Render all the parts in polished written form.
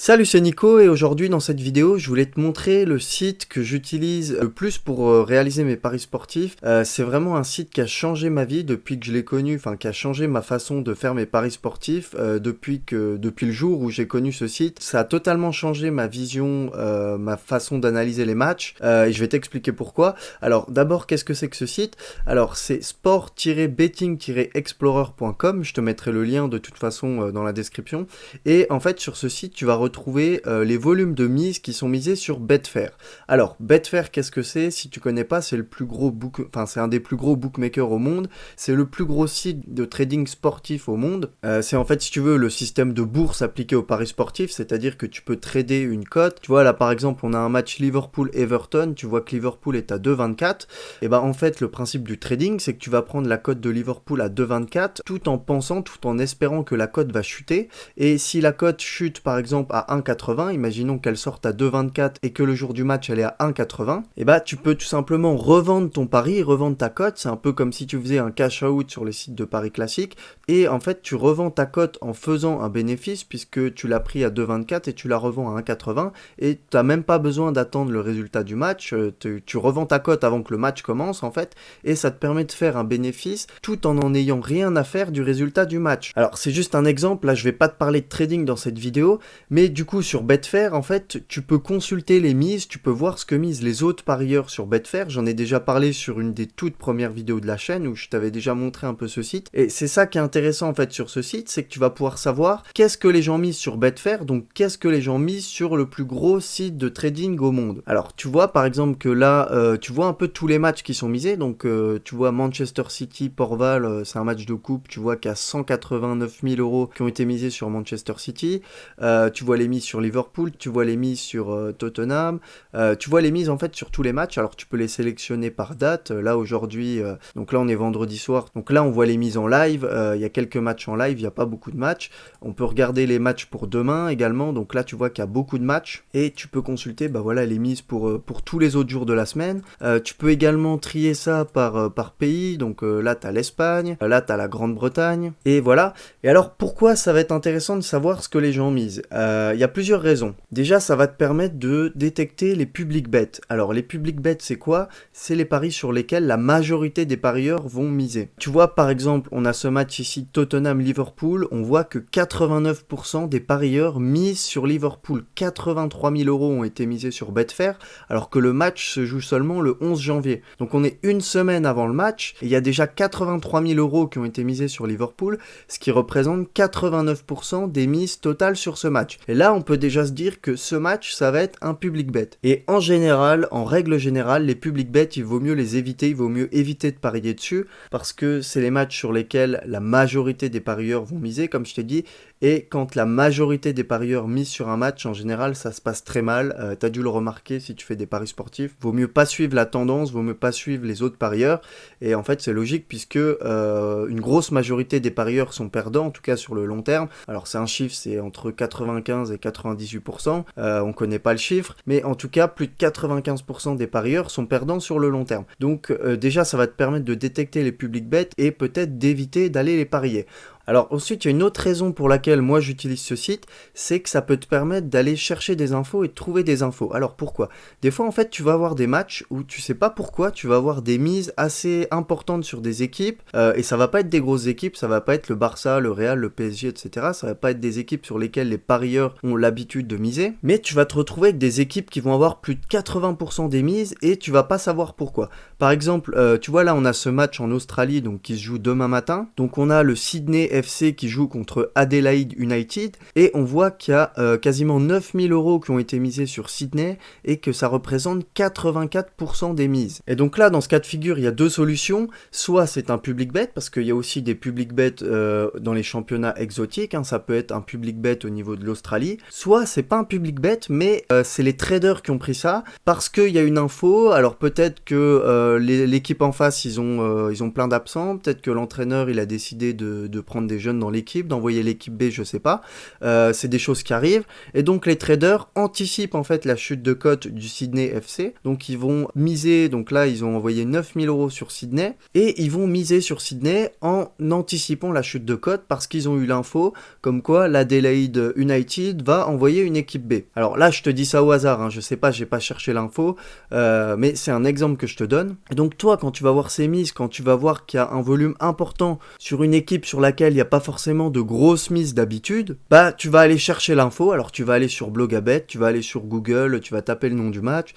Salut, c'est Nico et aujourd'hui dans cette vidéo je voulais te montrer le site que j'utilise le plus pour réaliser mes paris sportifs. C'est vraiment un site qui a changé ma vie depuis que je l'ai connu, enfin qui a changé ma façon de faire mes paris sportifs depuis le jour où j'ai connu ce site. Ça a totalement changé ma vision, ma façon d'analyser les matchs et je vais t'expliquer pourquoi. Alors d'abord, qu'est-ce que c'est que ce site? Alors c'est sport-betting-explorer.com, je te mettrai le lien de toute façon dans la description. Et en fait sur ce site tu vas retrouver les volumes de mise qui sont misés sur Betfair. Alors Betfair, qu'est-ce que c'est? Si tu connais pas, c'est le plus gros c'est un des plus gros bookmakers au monde. C'est le plus gros site de trading sportif au monde. C'est en fait, si tu veux, le système de bourse appliqué aux paris sportifs, c'est-à-dire que tu peux trader une cote. Tu vois là par exemple, on a un match Liverpool-Everton, tu vois que Liverpool est à 2,24. Et ben en fait, le principe du trading, c'est que tu vas prendre la cote de Liverpool à 2,24 tout en espérant que la cote va chuter. Et si la cote chute par exemple à 1,80, imaginons qu'elle sorte à 2,24 et que le jour du match elle est à 1,80, et bah tu peux tout simplement revendre ton pari, revendre ta cote. C'est un peu comme si tu faisais un cash out sur les sites de paris classiques, et en fait tu revends ta cote en faisant un bénéfice puisque tu l'as pris à 2,24 et tu la revends à 1,80 et tu n'as même pas besoin d'attendre le résultat du match. Tu revends ta cote avant que le match commence en fait, et ça te permet de faire un bénéfice tout en n'ayant rien à faire du résultat du match. Alors c'est juste un exemple, là je vais pas te parler de trading dans cette vidéo, mais du coup sur Betfair en fait tu peux consulter les mises, tu peux voir ce que misent les autres parieurs sur Betfair. J'en ai déjà parlé sur une des toutes premières vidéos de la chaîne où je t'avais déjà montré un peu ce site, et c'est ça qui est intéressant en fait sur ce site, c'est que tu vas pouvoir savoir qu'est-ce que les gens misent sur Betfair, donc qu'est-ce que les gens misent sur le plus gros site de trading au monde. Alors tu vois par exemple que là tu vois un peu tous les matchs qui sont misés, donc tu vois Manchester City Porval, c'est un match de coupe, tu vois qu'il y a 189 000 € qui ont été misés sur Manchester City. Tu vois les mises sur Liverpool, tu vois les mises sur Tottenham, tu vois les mises en fait sur tous les matchs. Alors tu peux les sélectionner par date. Là aujourd'hui, donc là on est vendredi soir, donc là on voit les mises en live. Il y a quelques matchs en live, il n'y a pas beaucoup de matchs. On peut regarder les matchs pour demain également, donc là tu vois qu'il y a beaucoup de matchs et tu peux consulter voilà, les mises pour tous les autres jours de la semaine. Tu peux également trier ça par pays, donc là tu as l'Espagne, là tu as la Grande-Bretagne, et voilà. Et alors pourquoi ça va être intéressant de savoir ce que les gens misent? Il y a plusieurs raisons. Déjà, ça va te permettre de détecter les public bets. Alors les public bets, c'est quoi? C'est les paris sur lesquels la majorité des parieurs vont miser. Tu vois par exemple, on a ce match ici Tottenham-Liverpool, on voit que 89% des parieurs misent sur Liverpool. 83 000 € ont été misés sur Betfair, alors que le match se joue seulement le 11 janvier. Donc on est une semaine avant le match, et il y a déjà 83 000 € qui ont été misés sur Liverpool, ce qui représente 89% des mises totales sur ce match. Et là, on peut déjà se dire que ce match, ça va être un public bet. Et en général, en règle générale, les public bets, il vaut mieux les éviter, il vaut mieux éviter de parier dessus, parce que c'est les matchs sur lesquels la majorité des parieurs vont miser, comme je t'ai dit, et quand la majorité des parieurs misent sur un match, en général, ça se passe très mal. T'as dû le remarquer si tu fais des paris sportifs. Vaut mieux pas suivre la tendance, vaut mieux pas suivre les autres parieurs. Et en fait, c'est logique puisque une grosse majorité des parieurs sont perdants, en tout cas sur le long terme. Alors c'est un chiffre, c'est entre 95 et 98%. On connaît pas le chiffre, mais en tout cas, plus de 95% des parieurs sont perdants sur le long terme. Donc déjà, ça va te permettre de détecter les public bets et peut-être d'éviter d'aller les parier. Alors ensuite, il y a une autre raison pour laquelle moi j'utilise ce site, c'est que ça peut te permettre d'aller chercher des infos et de trouver des infos. Alors pourquoi? Des fois en fait tu vas avoir des matchs où tu sais pas pourquoi, tu vas avoir des mises assez importantes sur des équipes, et ça va pas être des grosses équipes, ça va pas être le Barça, le Real, le PSG, etc. Ça va pas être des équipes sur lesquelles les parieurs ont l'habitude de miser, mais tu vas te retrouver avec des équipes qui vont avoir plus de 80% des mises et tu vas pas savoir pourquoi. Par exemple, tu vois là on a ce match en Australie donc qui se joue demain matin, donc on a le Sydney FC qui joue contre Adelaide United, et on voit qu'il y a quasiment 9 000 € qui ont été misés sur Sydney et que ça représente 84% des mises. Et donc là, dans ce cas de figure, il y a deux solutions. Soit c'est un public bet, parce qu'il y a aussi des public bets dans les championnats exotiques, hein, ça peut être un public bet au niveau de l'Australie. Soit c'est pas un public bet, mais c'est les traders qui ont pris ça, parce qu'il y a une info. Alors peut-être que l'équipe en face, ils ont plein d'absents, peut-être que l'entraîneur il a décidé de prendre rejoindre des jeunes dans l'équipe, d'envoyer l'équipe B, je sais pas. C'est des choses qui arrivent. Et donc les traders anticipent en fait la chute de cote du Sydney FC. Donc ils vont miser, donc là ils ont envoyé 9000 € sur Sydney. Et ils vont miser sur Sydney en anticipant la chute de cote parce qu'ils ont eu l'info comme quoi l'Adelaide United va envoyer une équipe B. Alors là je te dis ça au hasard, hein, je sais pas, j'ai pas cherché l'info, mais c'est un exemple que je te donne. Et donc toi quand tu vas voir ces mises, quand tu vas voir qu'il y a un volume important sur une équipe sur laquelle il n'y a pas forcément de grosses mises d'habitude, bah tu vas aller chercher l'info. Alors tu vas aller sur Blogabet, tu vas aller sur Google, tu vas taper le nom du match,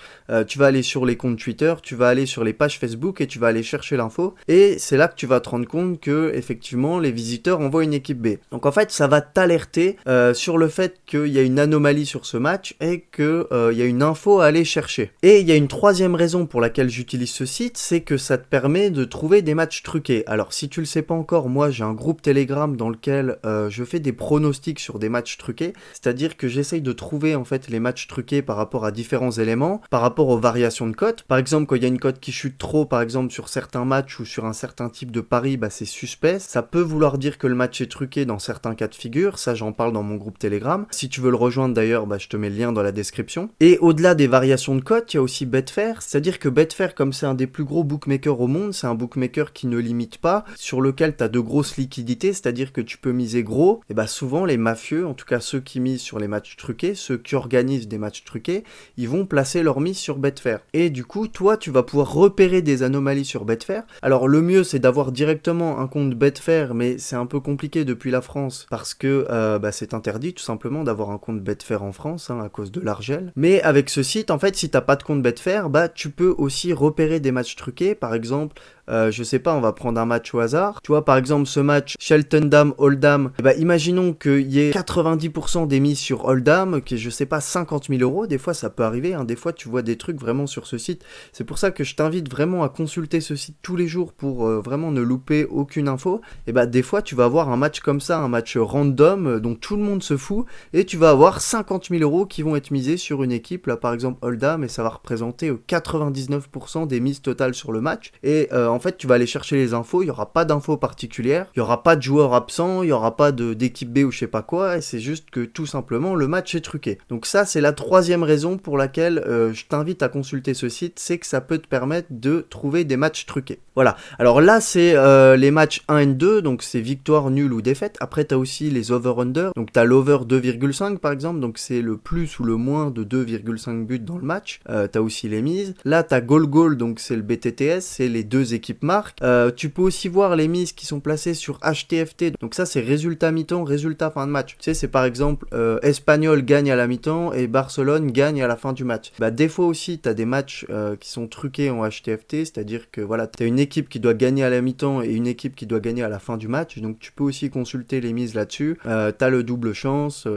tu vas aller sur les comptes Twitter, tu vas aller sur les pages Facebook et tu vas aller chercher l'info. Et c'est là que tu vas te rendre compte que effectivement les visiteurs envoient une équipe B. Donc en fait ça va t'alerter sur le fait qu'il y a une anomalie sur ce match et qu'il y a une info à aller chercher. Et il y a une troisième raison pour laquelle j'utilise ce site, c'est que ça te permet de trouver des matchs truqués. Alors si tu le sais pas encore, moi j'ai un groupe Telegram dans lequel je fais des pronostics sur des matchs truqués, c'est-à-dire que j'essaye de trouver en fait les matchs truqués par rapport à différents éléments, par rapport aux variations de cotes. Par exemple, quand il y a une cote qui chute trop, par exemple sur certains matchs ou sur un certain type de pari, bah c'est suspect. Ça peut vouloir dire que le match est truqué dans certains cas de figure, ça j'en parle dans mon groupe Telegram. Si tu veux le rejoindre d'ailleurs, bah je te mets le lien dans la description. Et au-delà des variations de cotes, il y a aussi Betfair, c'est-à-dire que Betfair, comme c'est un des plus gros bookmakers au monde, c'est un bookmaker qui ne limite pas, sur lequel tu as de grosses liquidités, c'est-à-dire que tu peux miser gros. Et bah souvent les mafieux, en tout cas ceux qui misent sur les matchs truqués, ceux qui organisent des matchs truqués, ils vont placer leur mise sur Betfair. Et du coup, toi, tu vas pouvoir repérer des anomalies sur Betfair. Alors le mieux, c'est d'avoir directement un compte Betfair, mais c'est un peu compliqué depuis la France, parce que c'est interdit tout simplement d'avoir un compte Betfair en France, hein, à cause de l'Argel. Mais avec ce site, en fait, si t'as pas de compte Betfair, bah tu peux aussi repérer des matchs truqués. Par exemple, je sais pas, on va prendre un match au hasard. Tu vois, par exemple, ce match Cheltenham-Oldham, imaginons qu'il y ait 90% des mises sur Oldham, qui est, je sais pas, 50 000 €. Des fois, ça peut arriver, hein. Des fois, tu vois des trucs vraiment sur ce site. C'est pour ça que je t'invite vraiment à consulter ce site tous les jours pour vraiment ne louper aucune info. Et des fois, tu vas avoir un match comme ça, un match random, dont tout le monde se fout, et tu vas avoir 50 000 € qui vont être misés sur une équipe, là, par exemple, Oldham, et ça va représenter 99% des mises totales sur le match. Et en fait, tu vas aller chercher les infos, il n'y aura pas d'infos particulières, il n'y aura pas de joueurs absents, il n'y aura pas d'équipe B ou je sais pas quoi, et c'est juste que tout simplement le match est truqué. Donc ça, c'est la troisième raison pour laquelle je t'invite à consulter ce site, c'est que ça peut te permettre de trouver des matchs truqués. Voilà, alors là, c'est les matchs 1 et 2, donc c'est victoire, nul ou défaite. Après, tu as aussi les over-under, donc tu as l'over 2,5 par exemple, donc c'est le plus ou le moins de 2,5 buts dans le match. Tu as aussi les mises. Là, tu as goal-goal, donc c'est le BTTS, c'est les deux équipes marquent. Tu peux aussi voir les mises qui sont placées sur HTFT, donc ça c'est résultat mi-temps, résultat fin de match. Tu sais, c'est par exemple Espanyol gagne à la mi-temps et Barcelone gagne à la fin du match. Des fois aussi, tu as des matchs qui sont truqués en HTFT, c'est-à-dire que voilà, tu as une équipe qui doit gagner à la mi-temps et une équipe qui doit gagner à la fin du match, donc tu peux aussi consulter les mises là-dessus. Tu as le double chance,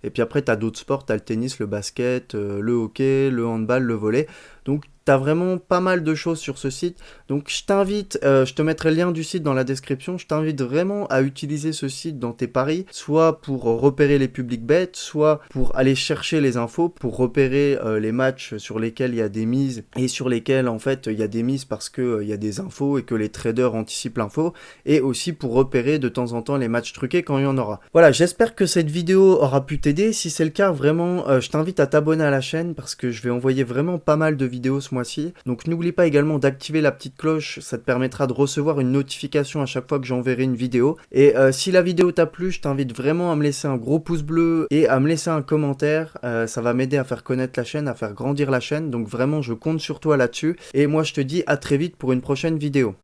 et puis après tu as d'autres sports, tu as le tennis, le basket, le hockey, le handball, le volley. Donc t'as vraiment pas mal de choses sur ce site, donc je t'invite, je te mettrai le lien du site dans la description, je t'invite vraiment à utiliser ce site dans tes paris, soit pour repérer les public bets, soit pour aller chercher les infos, pour repérer les matchs sur lesquels il y a des mises, et sur lesquels en fait il y a des mises parce qu'il y a des infos et que les traders anticipent l'info, et aussi pour repérer de temps en temps les matchs truqués quand il y en aura. Voilà, j'espère que cette vidéo aura pu t'aider. Si c'est le cas, vraiment, je t'invite à t'abonner à la chaîne parce que je vais envoyer vraiment pas mal de vidéos ce mois-ci. Donc n'oublie pas également d'activer la petite cloche, ça te permettra de recevoir une notification à chaque fois que j'enverrai une vidéo. Et si la vidéo t'a plu, je t'invite vraiment à me laisser un gros pouce bleu et à me laisser un commentaire. Ça va m'aider à faire connaître la chaîne, à faire grandir la chaîne. Donc vraiment, je compte sur toi là-dessus. Et moi, je te dis à très vite pour une prochaine vidéo.